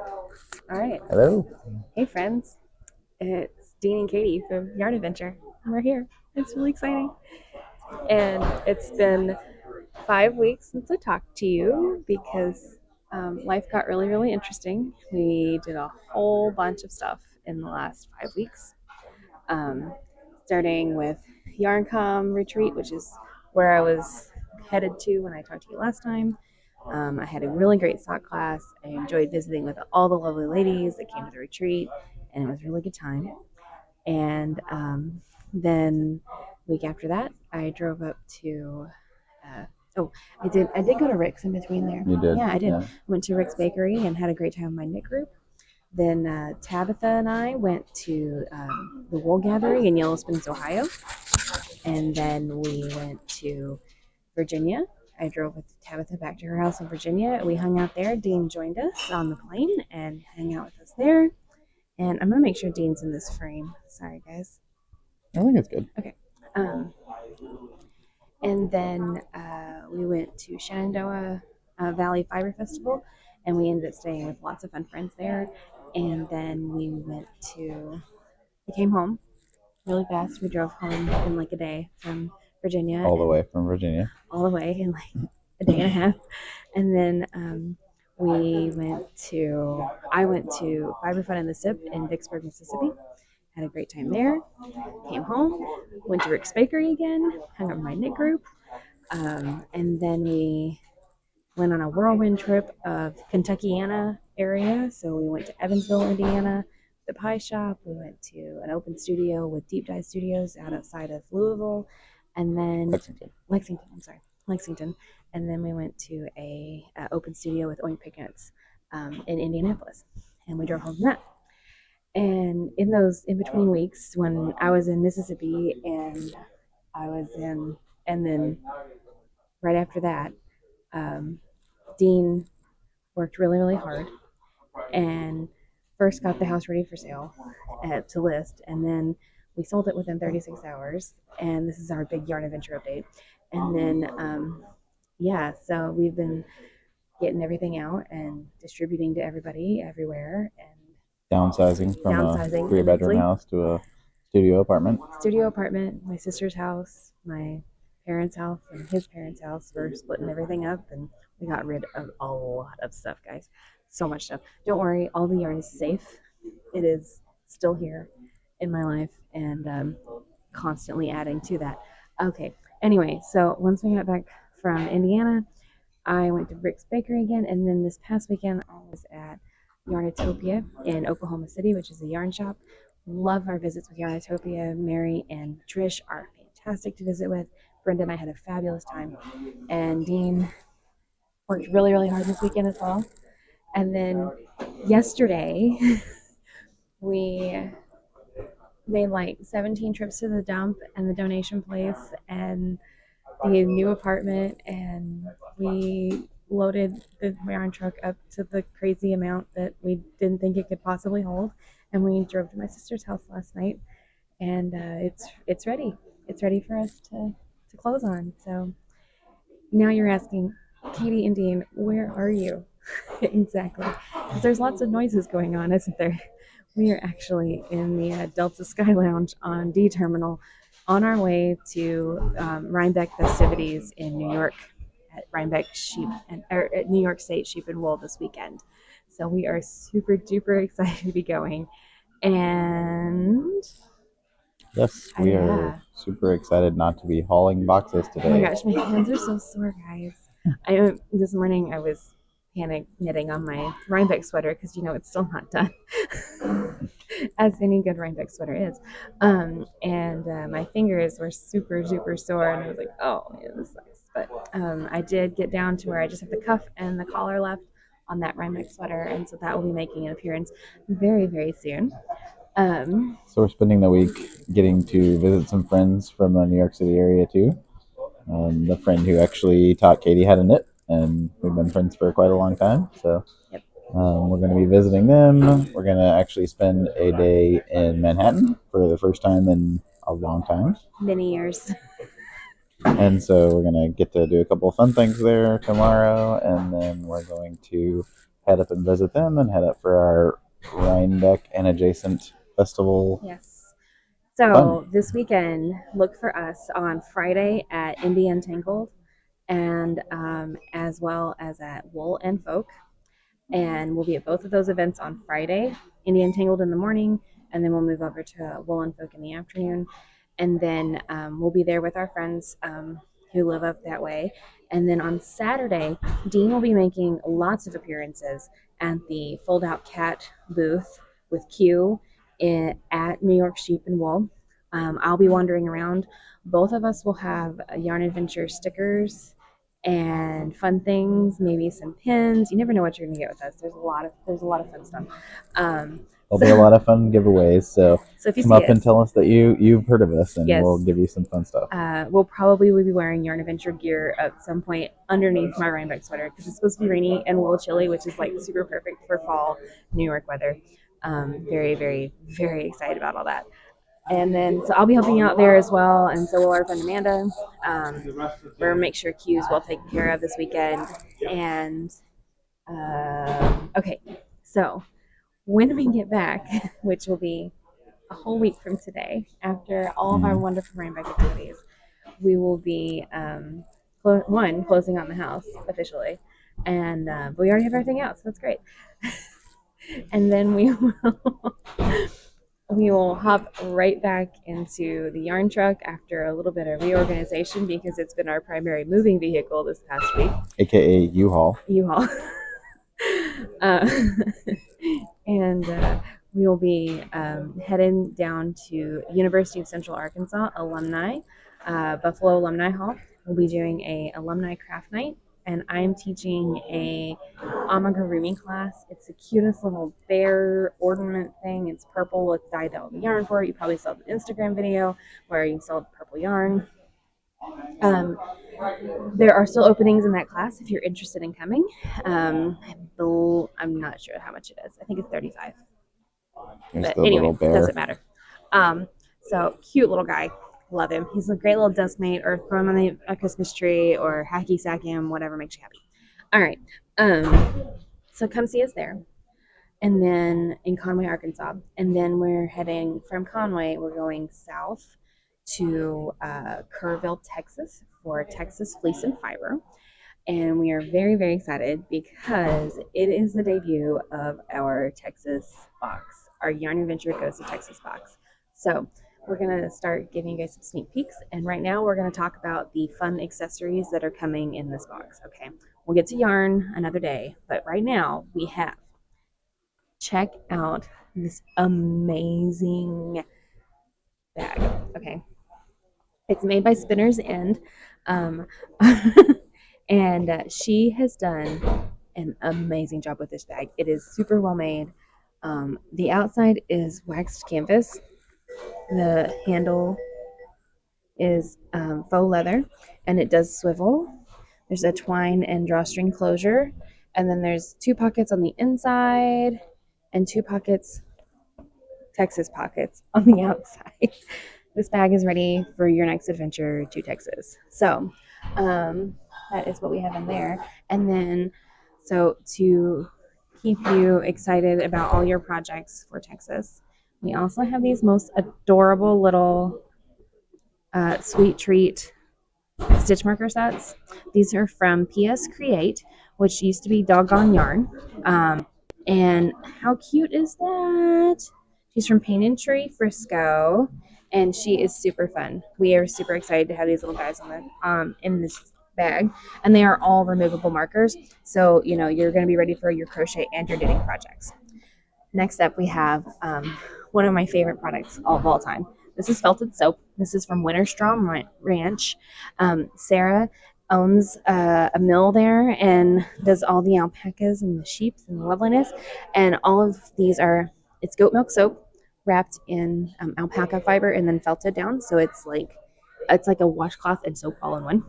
All right. Hello. Hey, friends. It's Dean and Katie from Yarn Adventure. We're here. It's really exciting. And it's been 5 weeks since I talked to you because life got really, really interesting. We did a whole bunch of stuff in the last 5 weeks, um, starting with YarnCom retreat, which is where I was headed to when I talked to you last time. I had a really great sock class. I enjoyed visiting with all the lovely ladies that came to the retreat, and it was a really good time. And then week after that, I drove up to. Uh, oh, I did go to Rick's in between there. You did? Yeah, I did. Yeah. Went to Rick's Bakery and had a great time with my knit group. Then Tabitha and I went to the Wool Gathering in Yellow Springs, Ohio, and then we went to Virginia. I drove with Tabitha back to her house in Virginia. We hung out there. Dean joined us on the plane and hung out with us there. And I'm gonna make sure Dean's in this frame. Sorry, guys. I think it's good. Okay. Um, and then we went to Shenandoah Valley Fiber Festival, and we ended up staying with lots of fun friends there. And then we came home really fast. We drove home in like a day from Virginia, All the and way from Virginia. all the way in like a day and a half. And then I went to Fiber Fun in the SIP in Vicksburg, Mississippi. Had a great time there. Came home, went to Rick's Bakery again, hung out with my knit group, and then we went on a whirlwind trip of Kentuckiana area. So we went to Evansville, Indiana, the pie shop. We went to an open studio with Deep Dive Studios out outside of Louisville, and then Lexington. Lexington. I'm sorry, Lexington. And then we went to a open studio with Oink Picnuts in Indianapolis, and we drove home from that. And in those in between weeks, when I was in Mississippi and I was in, and then right after that, um, Dean worked really, really hard and first got the house ready for sale to list, and then we sold it within 36 hours. And this is our big yarn adventure update. And then, yeah, so we've been getting everything out and distributing to everybody everywhere and Downsizing from a downsizing 3-bedroom immensely. house to a studio apartment. Studio apartment, my sister's house, my parents' house, and his parents' house. We're splitting everything up, and we got rid of a lot of stuff, guys. So much stuff. Don't worry, all the yarn is safe. It is still here in my life, and constantly adding to that. Okay. Anyway, so once we got back from Indiana, I went to Rick's Bakery again, and then this past weekend I was at Yarnatopia in Oklahoma City, which is a yarn shop. Love our visits with Yarnatopia. Mary and Trish are fantastic to visit with. Brenda and I had a fabulous time, and Dean worked really, really hard this weekend as well. And then yesterday, we made like 17 trips to the dump and the donation place and the new apartment, and we loaded the yarn truck up to the crazy amount that we didn't think it could possibly hold, and we drove to my sister's house last night, and it's ready. It's ready for us to close on. So now you're asking, Katie and Dean, where are you? Exactly, because there's lots of noises going on, isn't there? We are actually in the Delta Sky Lounge on D Terminal on our way to Rhinebeck festivities in New York at Rhinebeck Sheep and or at New York State Sheep and Wool this weekend. So we are super duper excited to be going. And Yes, we are yeah. super excited not to be hauling boxes Oh my today. gosh, my hands are so sore, guys. I this morning I was panic knitting on my Rhinebeck sweater because it's still not done, as any good Rhinebeck sweater is. And my fingers were super super sore, and I was like, oh man, this sucks. But I did get down to where I just have the cuff and the collar left on that Rhinebeck sweater, and so that will be making an appearance very very soon. So we're spending the week getting to visit some friends from the New York City area too. The friend who actually taught Katie how to knit, and we've been friends for quite a long time. So Yep. we're going to be visiting them. We're going to actually spend a day in Manhattan for the first time in a long time. Many years. And so we're going to get to do a couple of fun things there tomorrow. And then we're going to head up and visit them and head up for our Rhinebeck and adjacent festival. Yes. So Fun. this weekend, look for us on Friday at Indie Untangled, and as well as at Wool and Folk. And we'll be at both of those events on Friday, Indie Untangled in the morning, and then we'll move over to Wool and Folk in the afternoon. And then we'll be there with our friends who live up that way. And then on Saturday, Dean will be making lots of appearances at the Fold Out Cat booth with Q at New York Sheep and Wool. I'll be wandering around. Both of us will have Yarn Adventure stickers and fun things, maybe some pins. You never know what you're gonna get with us. There's a lot of fun stuff. There'll be a lot of fun giveaways. So if you come see up us, and tell us that you've heard of us, and yes, we'll give you some fun stuff. We'll probably be wearing Yarn Adventure gear at some point underneath my Rhinebeck sweater because it's supposed to be rainy and a little chilly, which is like super perfect for fall New York weather. Very, very, very excited about all that. And then, so I'll be helping out there as well, and so will our friend Amanda. We're gonna make sure Q is well taken care of this weekend. And okay, so when we get back, which will be a whole week from today, after all of our wonderful Rhinebeck activities, we will be closing on the house officially, and but we already have everything out, so that's great. And then we will hop right back into the yarn truck after a little bit of reorganization because it's been our primary moving vehicle this past week, aka U-Haul. U-Haul. And we will be heading down to University of Central Arkansas alumni, Buffalo Alumni Hall. We'll be doing a alumni craft night, and I'm teaching a amigurumi class. It's the cutest little bear ornament thing. It's purple. It's dyed out with yarn for it. You probably saw the Instagram video where you saw the purple yarn. There are still openings in that class if you're interested in coming. I'm not sure how much it is. I think it's 35. Here's But the anyway, little bear. doesn't matter. So cute little guy. Love him. He's a great little dust mate, or throw him on a Christmas tree, or hacky sack him, whatever makes you happy. All right. So come see us there. And then in Conway, Arkansas. And then we're heading from Conway, we're going south to Kerrville, Texas for Texas Fleece and Fiber. And we are very, very excited because it is the debut of our Texas box, our Yarn Adventure Goes to Texas box. So we're going to start giving you guys some sneak peeks. And right now we're going to talk about the fun accessories that are coming in this box. Okay. We'll get to yarn another day. But right now we have, check out this amazing bag. Okay. It's made by Spinner's End. And she has done an amazing job with this bag. It is super well made. The outside is waxed canvas. The handle is faux leather, and it does swivel. There's a twine and drawstring closure, and then there's 2 pockets on the inside and 2 pockets, Texas pockets, on the outside. This bag is ready for your next adventure to Texas. So that is what we have in there. And then, so to keep you excited about all your projects for Texas, we also have these most adorable little sweet treat stitch marker sets. These are from PS Create, which used to be Doggone Yarn. And how cute is that? She's from Paint and Tree, Frisco, and she is super fun. We are super excited to have these little guys in this bag, and they are all removable markers. So you're going to be ready for your crochet and your knitting projects. Next up, we have one of my favorite products of all time. This is felted soap. This is from Winterstrom Ranch. Sarah owns a mill there and does all the alpacas and the sheep and the loveliness. And all of these it's goat milk soap wrapped in alpaca fiber and then felted down. So it's like a washcloth and soap all in one.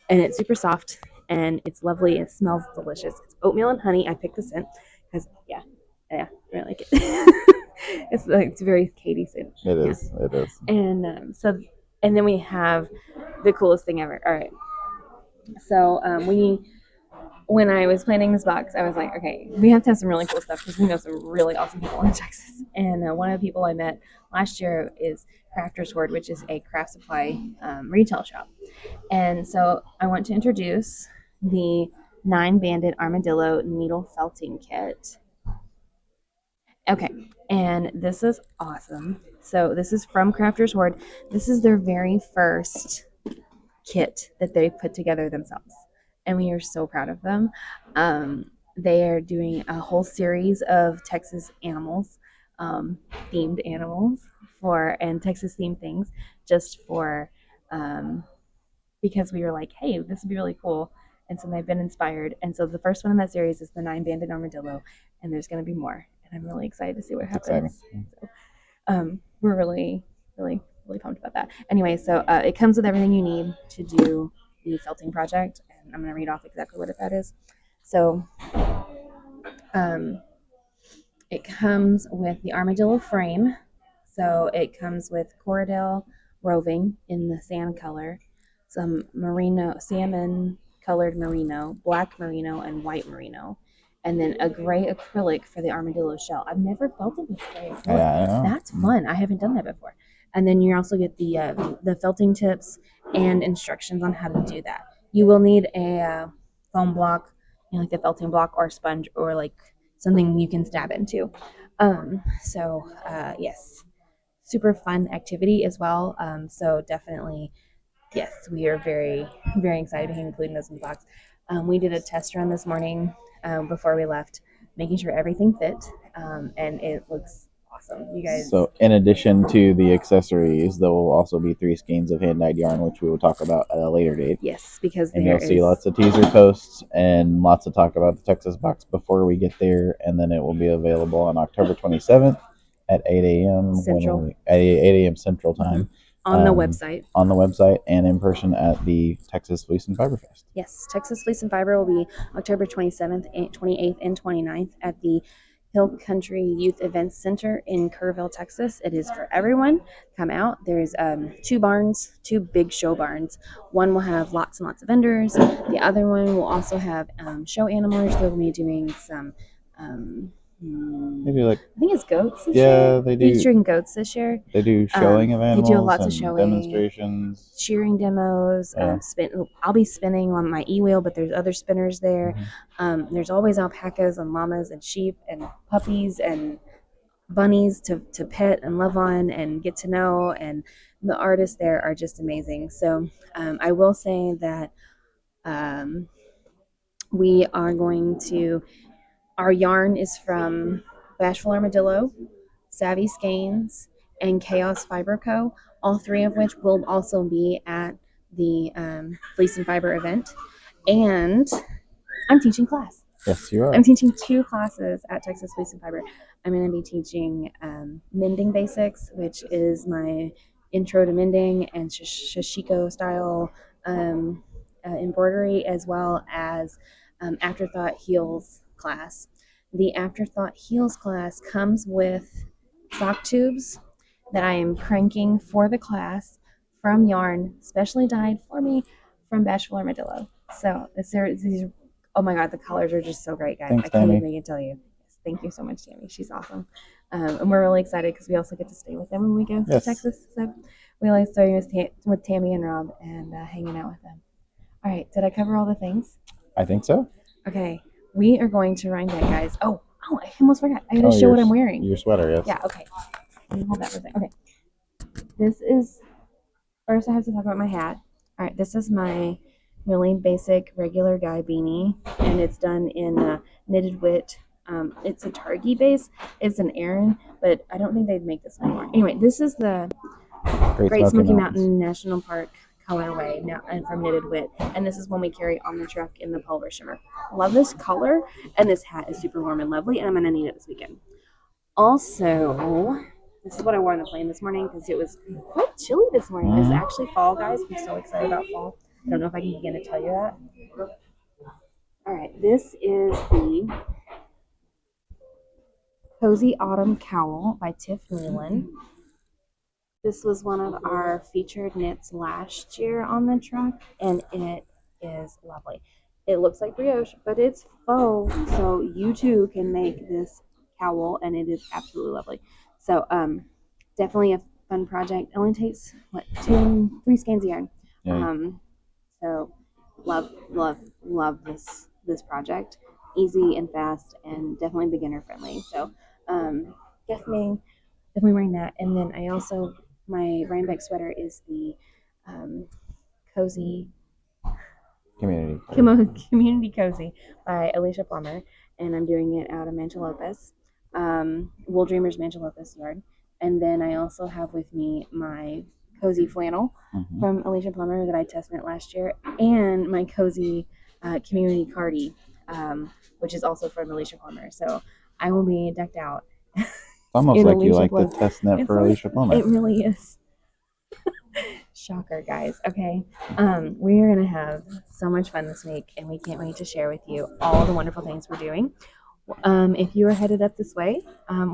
And it's super soft and it's lovely. It smells delicious. It's oatmeal and honey. I picked the scent because, yeah, I really like it. It's very Katie scent. It is. Yeah. It is. And then we have the coolest thing ever. All right. So when I was planning this box, I was like, okay, we have to have some really cool stuff because we know some really awesome people in Texas. And one of the people I met last year is Crafter's Word, which is a craft supply retail shop. And so I want to introduce the 9-banded armadillo needle felting kit. Okay, and this is awesome. So this is from Crafter's Word. This is their very first kit that they put together themselves, and we are so proud of them. They are doing a whole series of Texas animals, themed animals and Texas themed things, just for because we were like, hey, this would be really cool. And so they've been inspired. And so the first one in that series is the 9-banded armadillo, and there's going to be more. And I'm really excited to see what happens. So, we're really, really, really pumped about that. Anyway, so it comes with everything you need to do the felting project, and I'm going to read off exactly what that is. So, it comes with the armadillo frame. So it comes with Corriedale roving in the sand color, some merino, salmon colored merino, black merino, and white merino, and then a gray acrylic for the armadillo shell. I've never felted this gray before. Yeah, I know. That's fun. I haven't done that before. And then you also get the felting tips and instructions on how to do that. You will need a foam block, like the felting block, or a sponge, or like something you can stab into. Yes, super fun activity as well. So definitely, yes, we are very, very excited to be including those in the box. We did a test run this morning before we left, making sure everything fit, and it looks awesome. You guys. So, in addition to the accessories, there will also be 3 skeins of hand-dyed yarn, which we will talk about at a later date. Yes, because and you'll see lots of teaser posts and lots of talk about the Texas box before we get there, and then it will be available on October 27th at 8 a.m. Central. At 8 a.m. Central Time. On the website. On the website and in person at the Texas Fleece and Fiber Fest. Yes, Texas Fleece and Fiber will be October 27th, 28th, and 29th at the Hill Country Youth Events Center in Kerrville, Texas. It is for everyone. Come out. There's 2 barns, 2 big show barns. One will have lots and lots of vendors. The other one will also have show animals. They'll be doing some Maybe like, I think it's goats this year. yeah, they do. Featuring goats this year. They do showing of animals. They do lots of showing, demonstrations, shearing demos. Yeah. I'll be spinning on my e-wheel, but there's other spinners there. There's always alpacas and llamas and sheep and puppies and bunnies to pet and love on and get to know. And the artists there are just amazing. So I will say that we are going to. Our yarn is from Bashful Armadillo, Savvy Skeins, and Chaos Fiber Co., all 3 of which will also be at the Fleece and Fiber event. And I'm teaching class. Yes, you are. I'm teaching 2 classes at Texas Fleece and Fiber. I'm going to be teaching mending basics, which is my intro to mending and Shashiko style embroidery, as well as Afterthought Heels class. The Afterthought Heels class comes with sock tubes that I am cranking for the class from yarn, specially dyed for me from Bashful Armadillo. So these, oh my God, the colors are just so great, guys. Thanks, I can't Tammy. even tell you. Thank you so much, Tammy. She's awesome. And we're really excited because we also get to stay with them when we go to Texas. So we like starting with Tammy and Rob and hanging out with them. All right, did I cover all the things? I think so. Okay, we are going to Rhinebeck, guys. Oh, I almost forgot. I gotta show what I'm wearing. Your sweater, yes. Yeah, okay. Let me hold that for a second. Okay. This is, first I have to talk about my hat. All right, this is my really basic regular guy beanie, and it's done in knitted wit. It's a Targhee base. It's an Aran, but I don't think they make this anymore. Anyway, this is the Great Smoky Mountain National Park colorway now, and from Knitted Wit, and this is one we carry on the truck in the Pulver Shimmer. Love this color, and this hat is super warm and lovely, and I'm gonna need it this weekend. Also, this is what I wore on the plane this morning because it was quite chilly this morning. It's actually fall, guys. I'm so excited about fall. I don't know if I can begin to tell you that. All right, this is the Cozy Autumn Cowl by Tiff Newland. This was one of our featured knits last year on the truck, and it is lovely. It looks like brioche, but it's faux. So you too can make this cowl, and it is absolutely lovely. So definitely a fun project. It only takes what 3 skeins of yarn. Yeah. So love, love, love this project. Easy and fast, and definitely beginner friendly. So definitely wearing that. And then I also my Rhinebeck sweater is the cozy Community. Community Cozy by Alicia Plummer, and I'm doing it out of Manchilopus, Wool Dreamers Manchilopus yarn. And then I also have with me my cozy flannel from Alicia Plummer that I test knit last year, and my cozy community cardi, which is also from Alicia Plummer. So I will be decked out. It's almost in like you Alicia like the Plum- test net It's for like- Alicia Plummer. It really is. Shocker, guys. Okay. We are going to have so much fun this week, and we can't wait to share with you all the wonderful things we're doing. If you are headed up this way,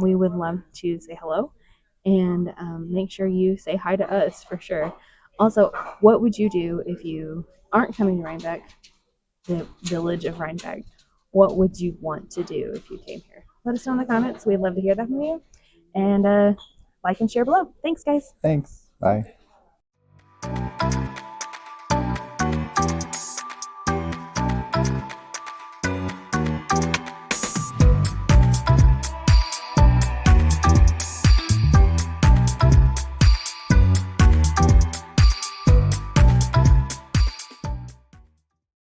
we would love to say hello and make sure you say hi to us for sure. Also, what would you do if you aren't coming to Rhinebeck, the village of Rhinebeck? What would you want to do if you came here? Let us know in the comments. We'd love to hear that from you. And like and share below. Thanks, guys. Thanks. Bye.